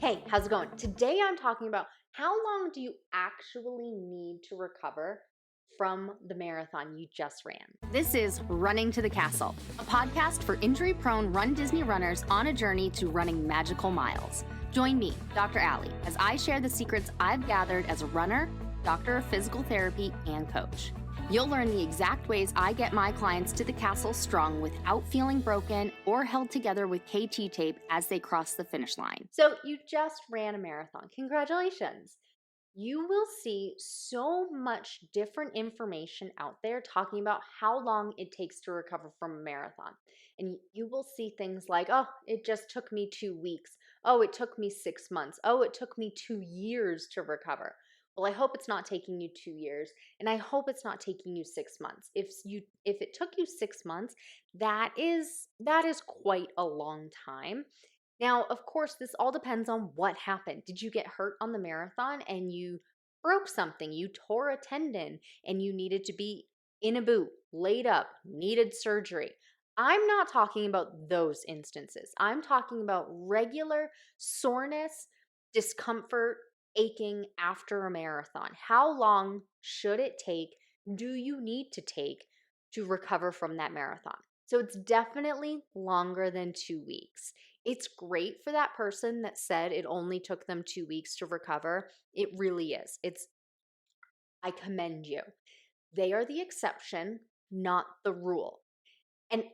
Hey, how's it going? Today I'm talking about how long do you actually need to recover from the marathon you just ran? This is Running to the Castle, a podcast for injury-prone Run Disney runners on a journey to running magical miles. Join me, Dr. Allie, as I share the secrets I've gathered as a runner, doctor of physical therapy, and coach. You'll learn the exact ways I get my clients to the castle strong without feeling broken or held together with KT tape as they cross the finish line. So you just ran a marathon. Congratulations. You will see so much different information out there talking about how long it takes to recover from a marathon. And you will see things like, oh, it just took me 2 weeks. Oh, it took me 6 months. Oh, it took me 2 years to recover. Well, I hope it's not taking you 2 years, and I hope it's not taking you 6 months. If it took you 6 months, that is quite a long time. Now, of course, this all depends on what happened. Did you get hurt on the marathon and you broke something? You tore a tendon and you needed to be in a boot, laid up, needed surgery. I'm not talking about those instances. I'm talking about regular soreness, discomfort, aching after a marathon. How long should it take? Do you need to take to recover from that marathon? So it's definitely longer than 2 weeks. It's great for that person that said it only took them 2 weeks to recover. It really is. I commend you. They are the exception, not the rule. And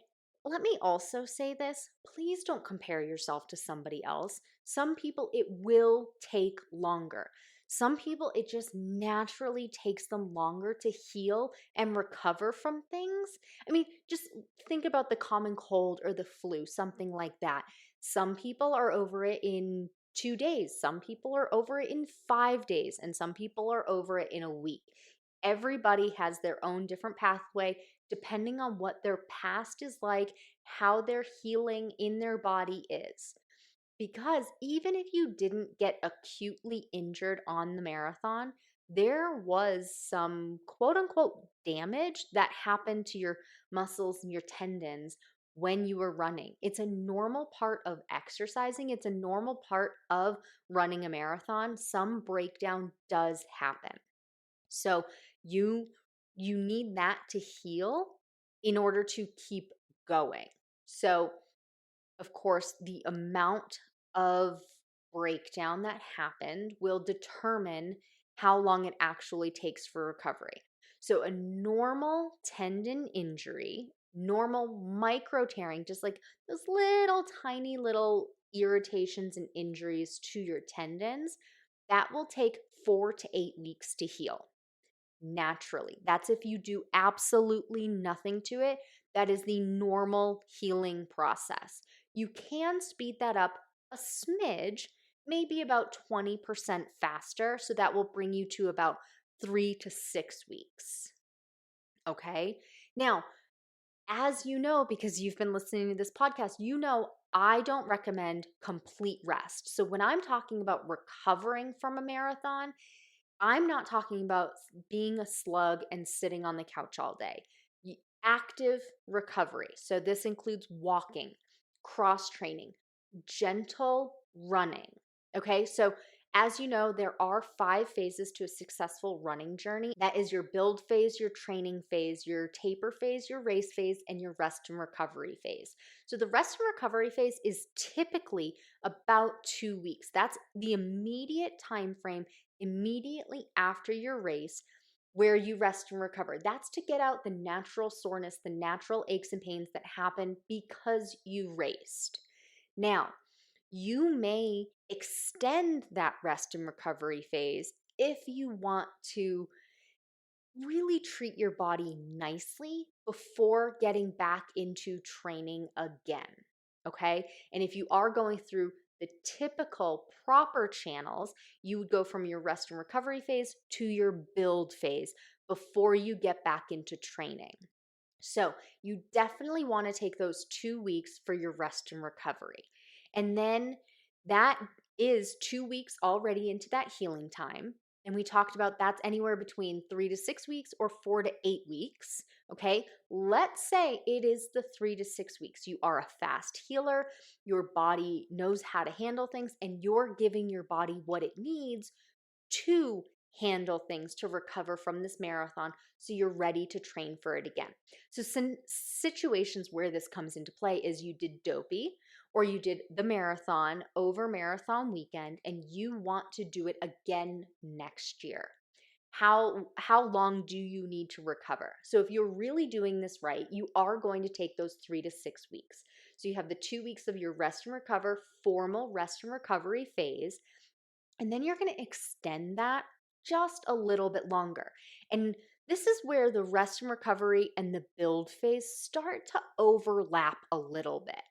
let me also say this, please don't compare yourself to somebody else. Some people, it will take longer. Some people, it just naturally takes them longer to heal and recover from things. I mean, just think about the common cold or the flu, something like that. Some people are over it in 2 days. Some people are over it in 5 days. And some people are over it in a week. Everybody has their own different pathway depending on what their past is like, how their healing in their body is. Because even if you didn't get acutely injured on the marathon, there was some quote unquote damage that happened to your muscles and your tendons when you were running. It's a normal part of exercising, it's a normal part of running a marathon. Some breakdown does happen. So you need that to heal in order to keep going. So of course, the amount of breakdown that happened will determine how long it actually takes for recovery. So a normal tendon injury, normal micro tearing, just like those little tiny little irritations and injuries to your tendons, that will take 4 to 8 weeks to heal naturally. That's if you do absolutely nothing to it. That is the normal healing process. You can speed that up a smidge, maybe about 20% faster. So that will bring you to about 3 to 6 weeks. Okay. Now, as you know, because you've been listening to this podcast, you know I don't recommend complete rest. So when I'm talking about recovering from a marathon, I'm not talking about being a slug and sitting on the couch all day. Active recovery. So this includes walking, cross training, gentle running. Okay, so as you know, there are 5 phases to a successful running journey. That is your build phase, your training phase, your taper phase, your race phase, and your rest and recovery phase. So the rest and recovery phase is typically about 2 weeks. That's the immediate time frame immediately after your race where you rest and recover. That's to get out the natural soreness, the natural aches and pains that happen because you raced. Now, you may extend that rest and recovery phase if you want to really treat your body nicely before getting back into training again. Okay. And if you are going through the typical proper channels, you would go from your rest and recovery phase to your build phase before you get back into training. So you definitely want to take those 2 weeks for your rest and recovery. And then that is 2 weeks already into that healing time. And we talked about that's anywhere between 3 to 6 weeks or 4 to 8 weeks. Okay. Let's say it is the 3 to 6 weeks. You are a fast healer. Your body knows how to handle things, and you're giving your body what it needs to handle things to recover from this marathon so you're ready to train for it again. So some situations where this comes into play is you did dopey or you did the marathon over marathon weekend and you want to do it again next year. How long do you need to recover? So if you're really doing this right, you are going to take those 3 to 6 weeks. So you have the 2 weeks of your rest and recover, formal rest and recovery phase, and then you're going to extend that just a little bit longer. And this is where the rest and recovery and the build phase start to overlap a little bit.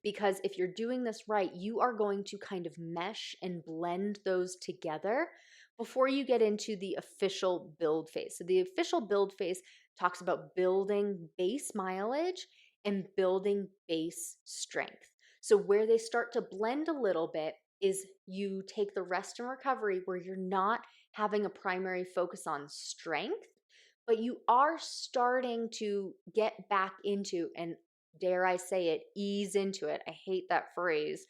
Because if you're doing this right, you are going to kind of mesh and blend those together before you get into the official build phase. So the official build phase talks about building base mileage and building base strength. So where they start to blend a little bit is you take the rest and recovery where you're not having a primary focus on strength, but you are starting to get back into, and dare I say it, ease into it. I hate that phrase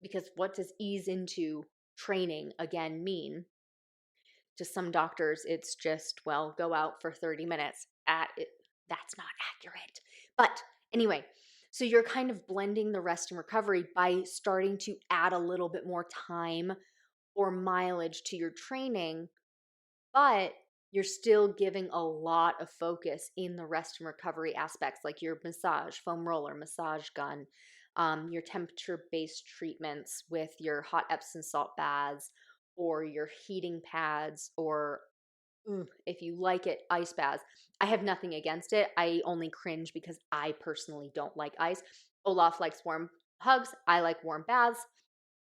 because what does ease into training again mean? To some doctors, it's just, well, go out for 30 minutes. That's not accurate. But anyway, so you're kind of blending the rest and recovery by starting to add a little bit more time or mileage to your training, but you're still giving a lot of focus in the rest and recovery aspects, like your massage, foam roller, massage gun, your temperature based treatments with your hot Epsom salt baths or your heating pads, or if you like it, ice baths. I have nothing against it. I only cringe because I personally don't like ice. Olaf likes warm hugs. I like warm baths.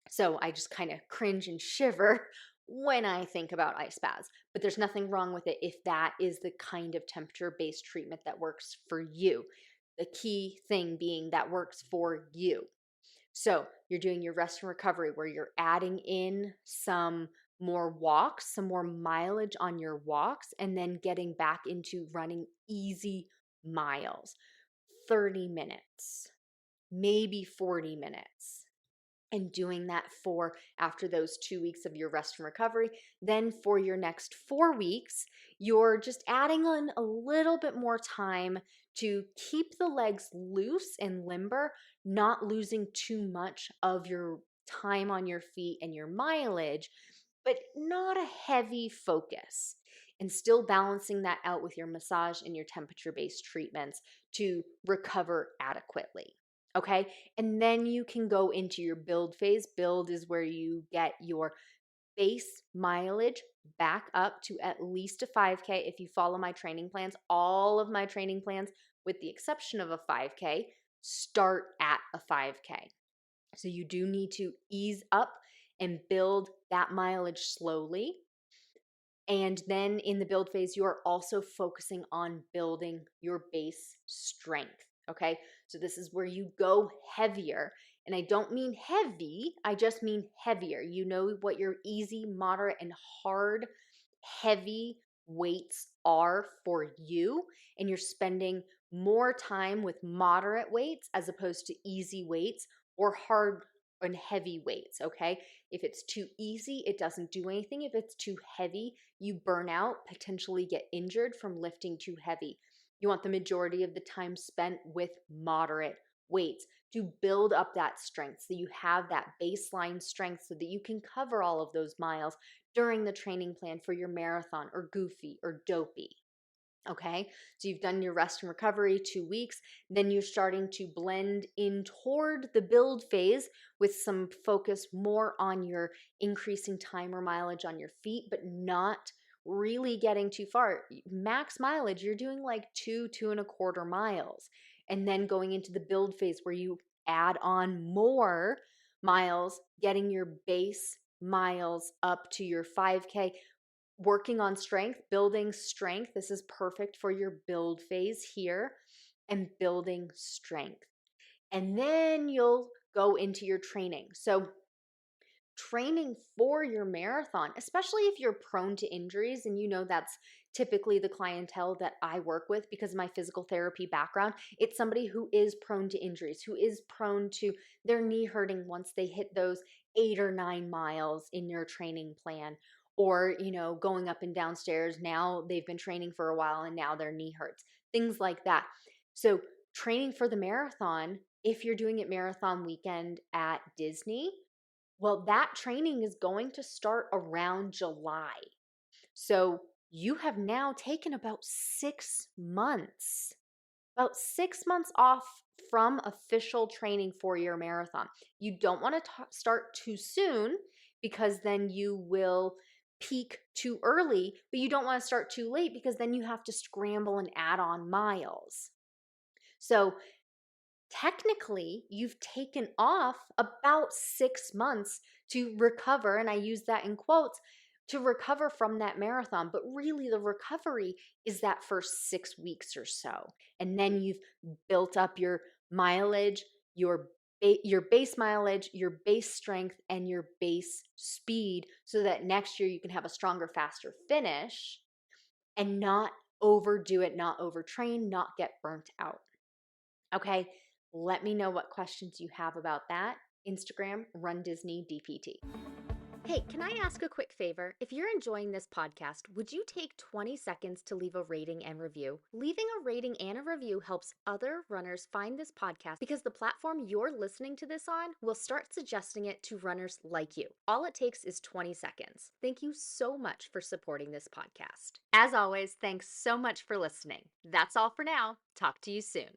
So I just kind of cringe and shiver when I think about ice baths. But there's nothing wrong with it if that is the kind of temperature based treatment that works for you. The key thing being that works for you. So you're doing your rest and recovery where you're adding in some more walks, some more mileage on your walks, and then getting back into running easy miles, 30 minutes, maybe 40 minutes. And doing that for after those 2 weeks of your rest and recovery. Then for your next 4 weeks, you're just adding on a little bit more time to keep the legs loose and limber, not losing too much of your time on your feet and your mileage, but not a heavy focus. And still balancing that out with your massage and your temperature based treatments to recover adequately. Okay. And then you can go into your build phase. Build is where you get your base mileage back up to at least a 5K. If you follow my training plans, all of my training plans, with the exception of a 5K, start at a 5K. So you do need to ease up and build that mileage slowly. And then in the build phase, you are also focusing on building your base strength. Okay. So this is where you go heavier. And I don't mean heavy, I just mean heavier. You know what your easy, moderate, and hard, heavy weights are for you. And you're spending more time with moderate weights as opposed to easy weights or hard and heavy weights. Okay. If it's too easy, it doesn't do anything. If it's too heavy, you burn out, potentially get injured from lifting too heavy. You want the majority of the time spent with moderate weights to build up that strength so you have that baseline strength so that you can cover all of those miles during the training plan for your marathon or goofy or dopey. Okay, so you've done your rest and recovery 2 weeks, then you're starting to blend in toward the build phase with some focus more on your increasing time or mileage on your feet, but not really getting too far. Max mileage, you're doing like 2.25 miles, and then going into the build phase where you add on more miles, getting your base miles up to your 5K, working on strength, building strength. This is perfect for your build phase here, and building strength. And then you'll go into your training. So training for your marathon, especially if you're prone to injuries. And that's typically the clientele that I work with because of my physical therapy background. It's somebody who is prone to injuries, who is prone to their knee hurting once they hit those 8 or 9 miles in your training plan. Or, going up and downstairs. Now they've been training for a while and now their knee hurts, things like that. So, training for the marathon, if you're doing it marathon weekend at Disney, well, that training is going to start around July. So you have now taken about 6 months off from official training for your marathon. You don't want to start too soon because then you will peak too early, but you don't want to start too late because then you have to scramble and add on miles. So technically, you've taken off about 6 months to recover, and I use that in quotes, to recover from that marathon. But really, the recovery is that first 6 weeks or so. And then you've built up your mileage, your base mileage, your base strength, and your base speed so that next year you can have a stronger, faster finish and not overdo it, not overtrain, not get burnt out. Okay, let me know what questions you have about that. Instagram, runDisneyDPT. Hey, can I ask a quick favor? If you're enjoying this podcast, would you take 20 seconds to leave a rating and review? Leaving a rating and a review helps other runners find this podcast because the platform you're listening to this on will start suggesting it to runners like you. All it takes is 20 seconds. Thank you so much for supporting this podcast. As always, thanks so much for listening. That's all for now. Talk to you soon.